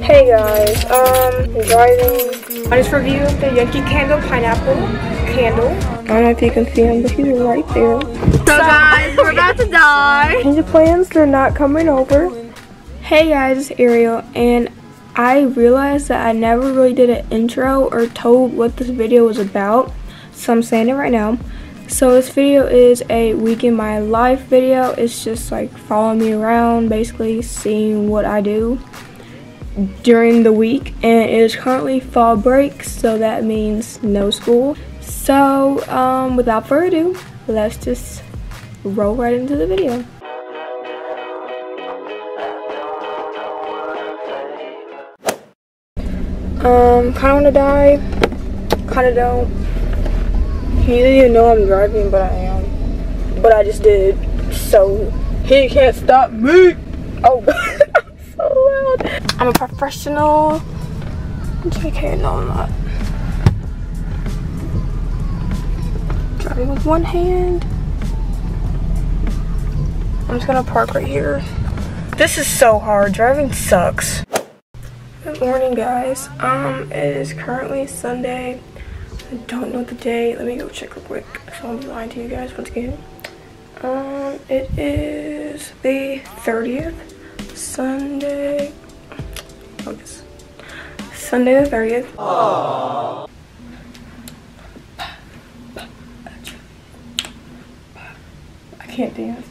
Hey guys, driving. I just reviewed the Yankee Candle Pineapple Candle. I don't know if you can see him, but he's right there. So guys, we're about to die. Change of plans, they're not coming over. Hey guys, it's Ariel, and I realized that I never really did an intro or told what this video was about, so I'm saying it right now. So this video is a week in my life video. It's just like following me around, basically seeing what I do during the week, and it is currently fall break, so that means no school. So without further ado, let's just roll right into the video. Kinda wanna die, kinda don't. He didn't even know I'm driving, but I am. But I just did, so he can't stop me. Oh, I'm so loud. I'm a professional. JK, no I'm not. Driving with one hand. I'm just gonna park right here. This is so hard, driving sucks. Good morning guys. It is currently Sunday. I don't know the day. Let me go check real quick, so I'll be lying to you guys once again. It is the 30th. Sunday. Focus. Sunday the 30th. Aww. I can't dance.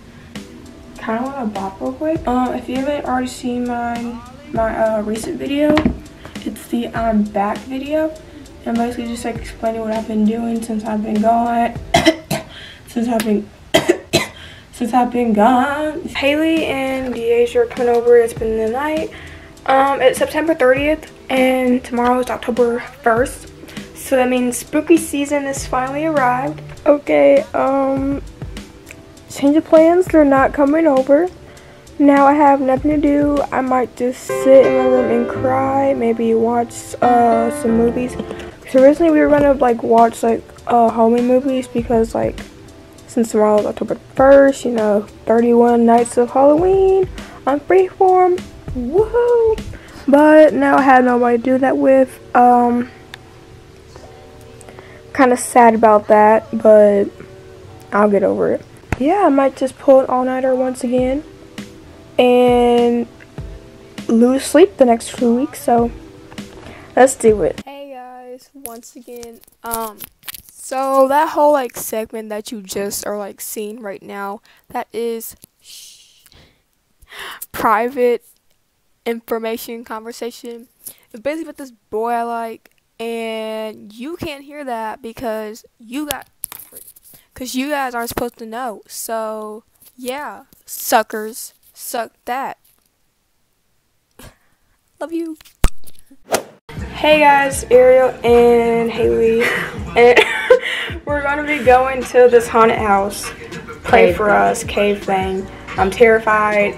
Kinda wanna bop real quick. If you haven't already seen my recent video, it's the I'm back video. I'm basically just like explaining what I've been doing since I've been gone. since I've been gone. Haley and Deasia are coming over to spend the night. It's September 30th and tomorrow is October 1st. So that means spooky season has finally arrived. Okay, change of plans, they're not coming over. Now I have nothing to do. I might just sit in my room and cry, maybe watch some movies. So originally we were gonna like watch like Halloween movies because like since tomorrow is October 1st, you know, 31 nights of Halloween on Freeform. Woohoo! But now I have nobody to do that with. Kind of sad about that, but I'll get over it. Yeah, I might just pull an all-nighter once again and lose sleep the next 2 weeks, so let's do it. Hey guys, once again, so that whole like segment that you just are like seeing right now, that is private information conversation. It's basically with this boy I like, and you can't hear that because you guys aren't supposed to know. So yeah, suckers, suck that. Love you. Hey guys, Ariel and Haley, and we're gonna be going to this haunted house. Pray for us, cave thing. I'm terrified.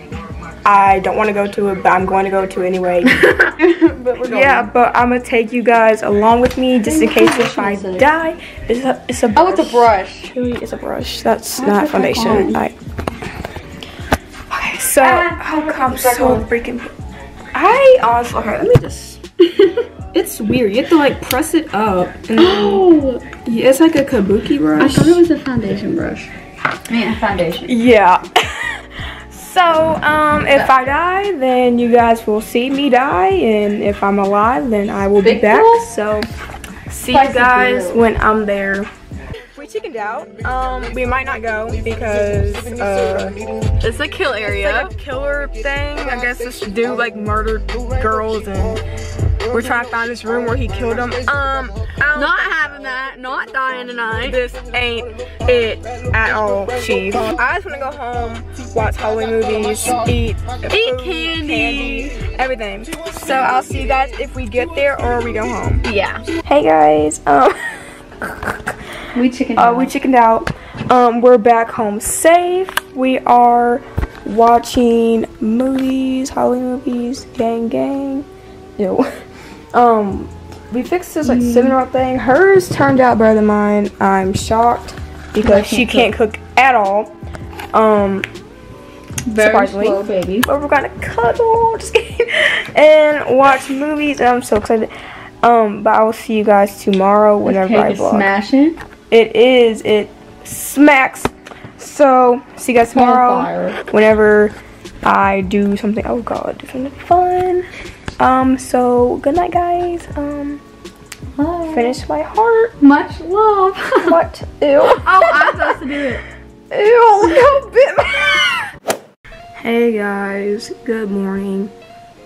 I don't want to go to it, but I'm going to go to it anyway. But we're going. Yeah, but I'm gonna take you guys along with me just in case if I die. It's a brush. Oh, it's a brush. Really, it's a brush. That's not foundation. Okay, so I'm so freaking. I honestly, okay, let me just. It's weird. You have to like press it up. And then, yeah, it's like a kabuki brush. I thought it was a foundation brush. I mean, a foundation. Yeah. So, if I die, then you guys will see me die, and if I'm alive, then I will be back. So, see you guys when I'm there. We chickened out. We might not go because It's a kill area. it's like a killer thing. I guess this dude like murdered girls, and we're trying to find this room where he killed them. Not having that. Not dying tonight. This ain't it at all, chief. I just want to go home, watch Halloween movies, eat candy, everything. So I'll see you guys if we get there or we go home. Yeah. Hey guys, We chickened out. We're back home safe. We are watching movies, Halloween movies, gang. Yo. We fixed this like cinnamon thing. Hers turned out better than mine. I'm shocked because she can't cook at all. Very slow, baby. But we're gonna cuddle, just kidding, and watch movies. And I'm so excited. But I will see you guys tomorrow whenever I vlog. Smashing. It is. It smacks. So see you guys tomorrow whenever I do something. Oh God, do something fun. So good night, guys. Finish my heart. Much love. What? Ew. Oh, I'm supposed to do it. Ew, look how bit. Hey guys, good morning.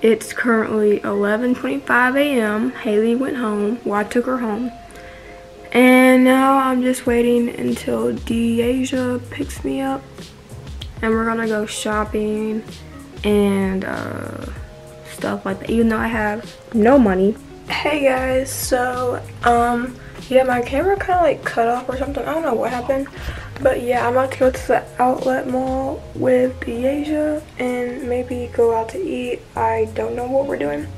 It's currently 11:25 a.m. Haley went home. Well, I took her home. And now I'm just waiting until Deasia picks me up. And we're gonna go shopping and stuff like that, even though I have no money. Hey guys, so yeah, my camera kind of like cut off or something. I don't know what happened, but yeah, I'm about to go to the outlet mall with Deasia and maybe go out to eat. I don't know what we're doing,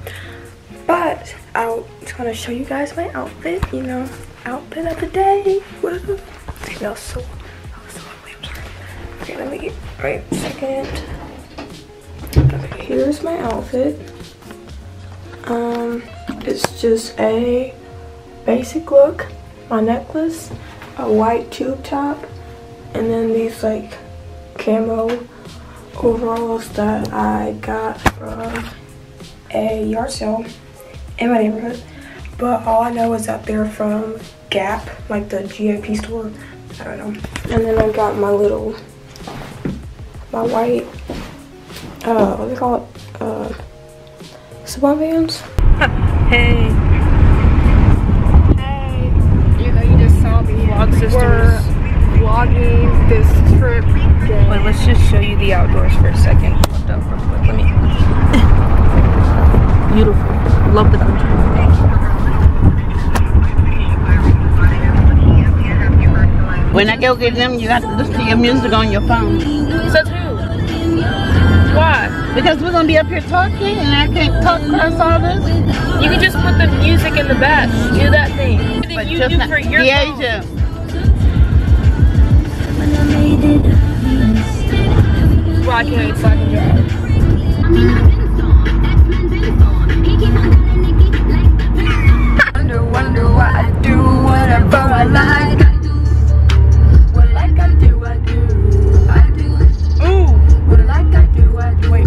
but I'm just gonna show you guys my outfit. You know, outfit of the day. What is it? That was so ugly. I'm sorry. Okay, let me get right a second. Okay, here's my outfit. It's just a basic look, my necklace, a white tube top, and then these like camo overalls that I got from a yard sale in my neighborhood. But all I know is that they're from Gap, like the GAP store. I don't know. And then I got my little, my white, what do they call it? Swan Vans. Hey. Hey. You know, you just saw me. Vlog sisters. We're vlogging this trip. Wait, let's just show you the outdoors for a second. Hold up real quick. Let me. Beautiful. Love the country. When I go get them, you have to listen to your music on your phone. Says who? Why? Because we're gonna be up here talking, and I can't talk across all this. You can just put the music in the back. Do that thing. But You just do not, for your Deasia. Well, I can't fucking drive. Wonder why I do whatever I like. What like I do, I do. Ooh. What like I do, I do. Wait.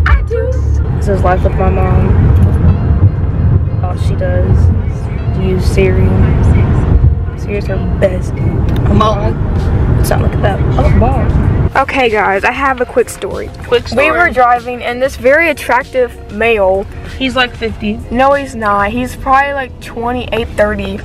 I do. This is life with my mom. All she does is use Siri. Siri's her best. Sound like that. Oh, wow. Okay, guys, I have a quick story. We were driving, and this very attractive male. He's like 50. No, he's not. He's probably like 28, 30.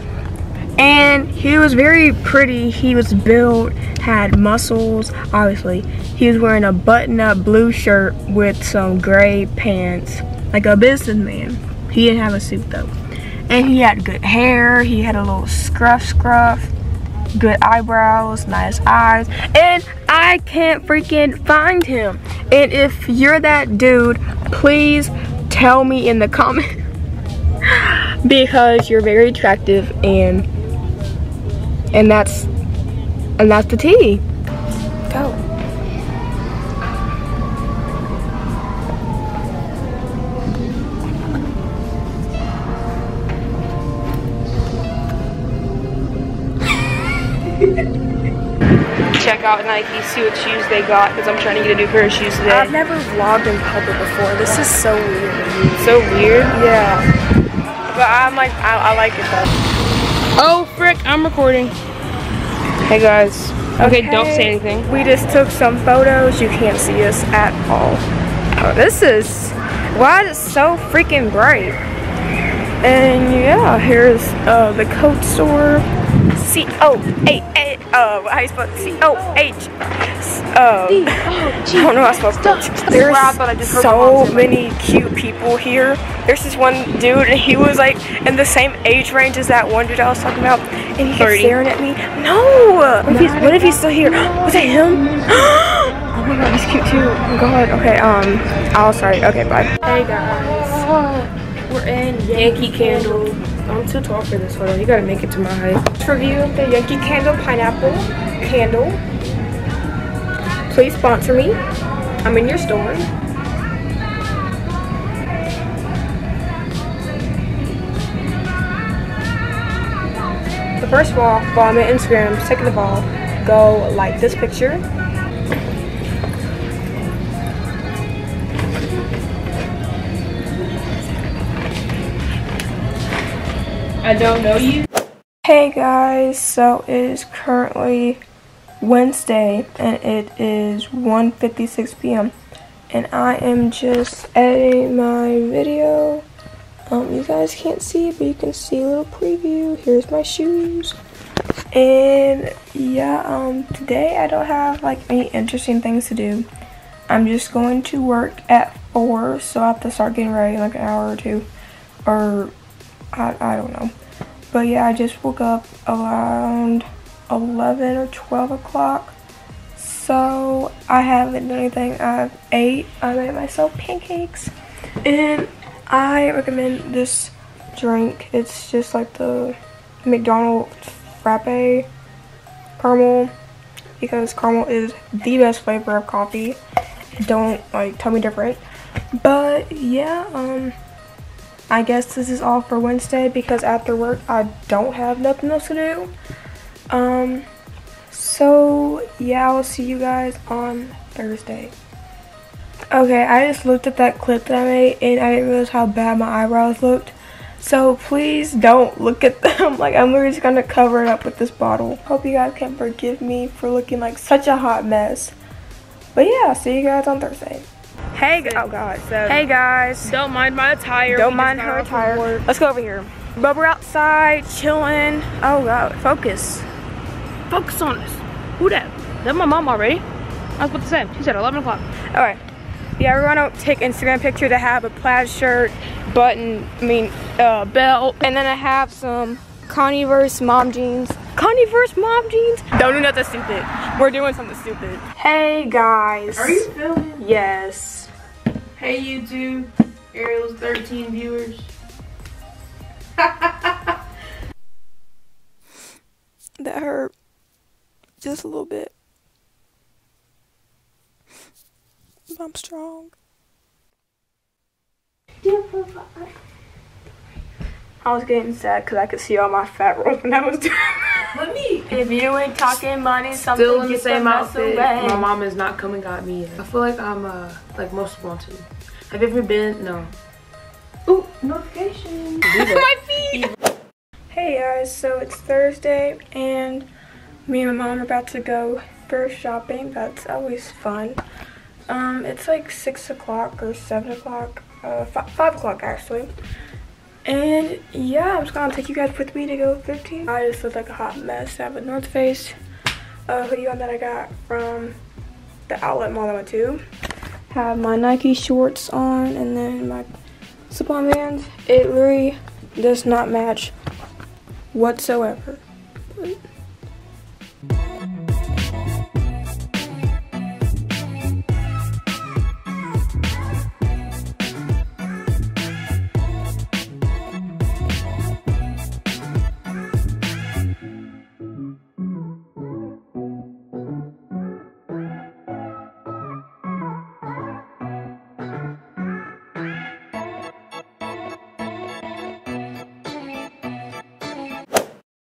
And he was very pretty. He was built, had muscles, obviously. He was wearing a button-up blue shirt with some gray pants, like a businessman. He didn't have a suit though. And he had good hair. He had a little scruff, good eyebrows, nice eyes. And I can't freaking find him. And if you're that dude, please tell me in the comments because you're very attractive, and that's the tea. Go. Check out Nike, see what shoes they got, because I'm trying to get a new pair of shoes today. I've never vlogged in public before. This is so weird. So weird? Yeah. But I'm like, I like it though. Oh, frick, I'm recording. Hey guys. Okay, don't say anything. We just took some photos. You can't see us at all. Oh, this is, why is it so freaking bright? And yeah, here's the coat store. C-O-H, how you spell C-O-H. I don't know how to spell it. There's so many cute people here. There's this one dude, and he was like in the same age range as that one dude I was talking about, and he kept staring at me. No! What if he's still here? Was that him? Oh my god, he's cute too. Oh my god. Okay, I'll sorry. Okay, bye. Hey guys. We're in Yankee Candle. I'm too tall for this photo. You gotta make it to my height. Let's review the Yankee Candle pineapple candle. Please sponsor me. I'm in your store. So first of all, follow me on Instagram. Second of all, go like this picture. I don't know you. Hey guys, so it is currently Wednesday and it is 1:56 p.m. and I am just editing my video. You guys can't see, but you can see a little preview. Here's my shoes. And yeah, today I don't have like any interesting things to do. I'm just going to work at 4, so I have to start getting ready in like an hour or two, or I don't know. But yeah, I just woke up around 11 or 12 o'clock. So I haven't done anything. I ate. I made myself pancakes. And I recommend this drink. It's just like the McDonald's frappe caramel, because caramel is the best flavor of coffee. Don't like tell me different. But yeah, I guess this is all for Wednesday because after work I don't have nothing else to do. So yeah, I'll see you guys on Thursday. Okay, I just looked at that clip that I made and I didn't realize how bad my eyebrows looked. So please don't look at them. Like, I'm literally just gonna cover it up with this bottle. Hope you guys can forgive me for looking like such a hot mess. But yeah, I'll see you guys on Thursday. Hey, oh god. So, hey guys. Don't mind my attire. Don't mind her attire. Let's go over here. But we're outside, chilling. Oh god, focus. Focus on us. Who that? That's my mom already. I was about to say. She said 11 o'clock. Alright. Yeah, we're gonna take Instagram picture to have a plaid shirt, button, belt, and then I have some Converse mom jeans. Converse mom jeans? Don't do nothing stupid. We're doing something stupid. Hey guys. Are you filming? Yes. Hey YouTube. Ariel's 13 viewers. That hurt. Just a little bit. I'm strong. I was getting sad because I could see all my fat rolls when I was doing that. Let me. If you ain't talking money, something Still in the gets same the mess outfit. away. My mom has not come and got me yet. I feel like I'm like most want to. Have you ever been? No. Ooh, notification. My feet. Hey guys, so it's Thursday and me and my mom are about to go grocery shopping. That's always fun. It's like 6 o'clock or 7 o'clock, 5 o'clock actually. And yeah, I'm just gonna take you guys with me to go 15. I just look like a hot mess. I have a North Face hoodie on that I got from the outlet mall I went to. Have my Nike shorts on and then my slip-on bands. It really does not match whatsoever.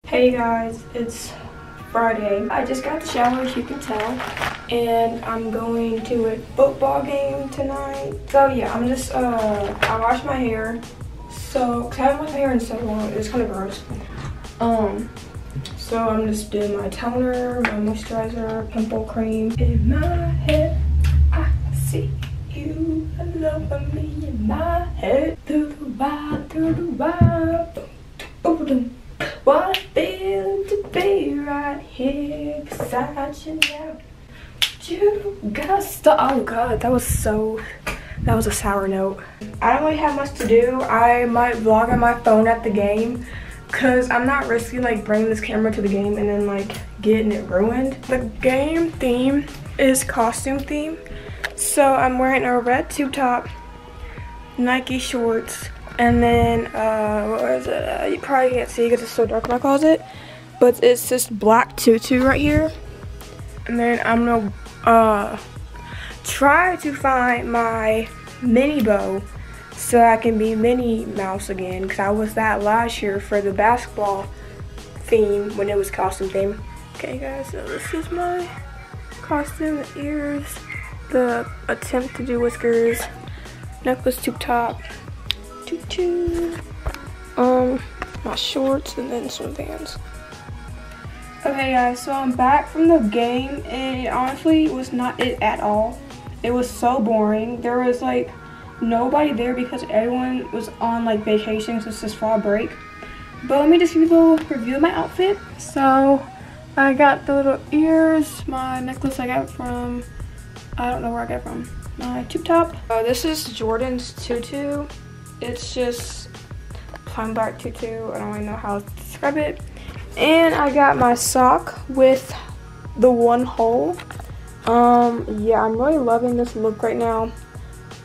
Hey guys, it's Friday. I just got the shower, as you can tell, and I'm going to a football game tonight. So yeah, I'm just, I washed my hair, so, cause I haven't washed my hair in so long, it's kind of gross. So I'm just doing my toner, my moisturizer, pimple cream. In my head, I see you loving me in my head. Through the wire, boom. What a feeling to be right here beside you now. You got stuff. Oh god, that was a sour note. I don't really have much to do. I might vlog on my phone at the game because I'm not risking like bringing this camera to the game and then like getting it ruined. The game theme is costume theme. So I'm wearing a red tube top, Nike shorts, and then, what is it? You probably can't see because it's so dark in my closet. But it's this black tutu right here. And then I'm gonna, try to find my mini bow so I can be Minnie Mouse again, because I was that last year for the basketball theme when it was costume theme. Okay guys, so this is my costume, the ears, the attempt to do whiskers, necklace, tube top, tutu, my shorts, and then some Vans. Okay guys, so I'm back from the game, and it honestly was not it at all. It was so boring. There was like nobody there because everyone was on like vacation since this fall break. But let me just give you a little review of my outfit. So I got the little ears, my necklace I got from, I don't know where I got it from, my tube top. This is Jordan's tutu. It's just plain black tutu. I don't really know how to describe it. And I got my sock with the one hole. Yeah, I'm really loving this look right now.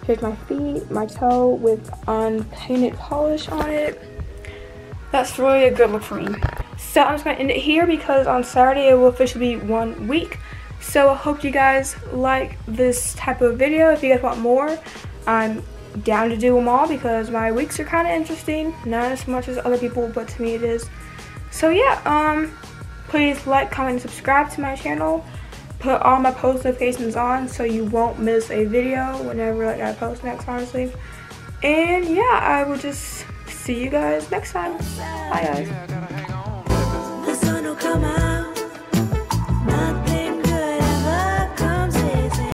Here's my feet, my toe with unpainted polish on it. That's really a good look for me. So I'm just gonna end it here because on Saturday it will officially be 1 week. So I hope you guys like this type of video. If you guys want more, I'm down to do them all because my weeks are kind of interesting. Not as much as other people, but to me it is. So yeah, please like, comment, and subscribe to my channel. Put all my post notifications on so you won't miss a video whenever like, I post next, honestly. And yeah, I will just see you guys next time. Bye guys.